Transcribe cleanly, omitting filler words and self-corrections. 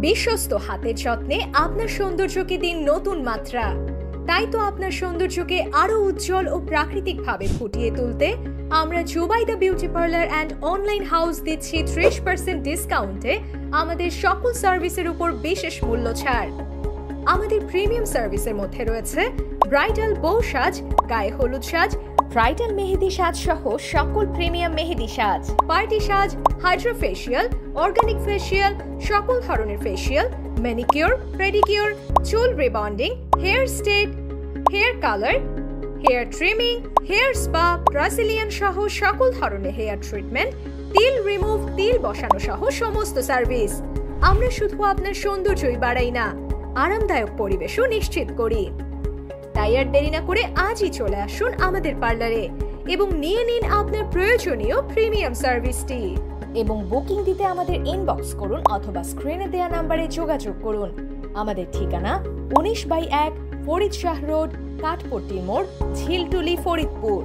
বিশ্বস্ত হাতের যত্নে আপনার সৌন্দর্যকে দিন নতুন মাত্রা। তাই তো আপনার সৌন্দর্যকে আরো উজ্জ্বল ও প্রাকৃতিকভাবে ফুটিয়ে তুলতে আমরা Zubaida beauty parlour and online house দিচ্ছি 30% ডিসকাউন্টে আমাদের সকল সার্ভিসের উপর বিশেষ মূল্য ছাড়। আমাদের প্রিমিয়াম সার্ভিসের মধ্যে রয়েছে ব্রাইডাল বউ সাজ, গায়ে হলুদ সাজ, ব্রাইডাল মেহেদি সাজ সহ সকল প্রিমিয়াম মেহেদি সাজ, পার্টি সাজ, হাইড্রো ফেসিয়াল, অর্গানিক ফেসিয়াল, সকল ধরনের ফেসিয়াল, ম্যানিকিউর, পেডিকিউর, চুল rebonding, hair straight, hair colour, hair trimming, hair spa, Brazilian সহ সকল ধরনের হেয়ার ট্রিটমেন্ট, তিল রিমুভ, তিল বসানো সহ সমস্ত সার্ভিস। আমরা শুধু আপনার সৌন্দর্যই বাড়াই না, আরামদায়ক পরিবেশও নিশ্চিত করি। তাই আর দেরি না করে আজই চলে আসুন আমাদের পার্লারে এবং নিয়ে নিন আপনার প্রয়োজনীয় প্রিমিয়াম সার্ভিসটি। এবং বুকিং দিতে আমাদের ইনবক্স করুন অথবা স্ক্রিনে দেওয়া নাম্বারে যোগাযোগ করুন। আমাদের ঠিকানা 19/1 ফরিদ শাহ রোড, কাঠপট্টি মোড়, ঝিলটুলি, ফরিদপুর।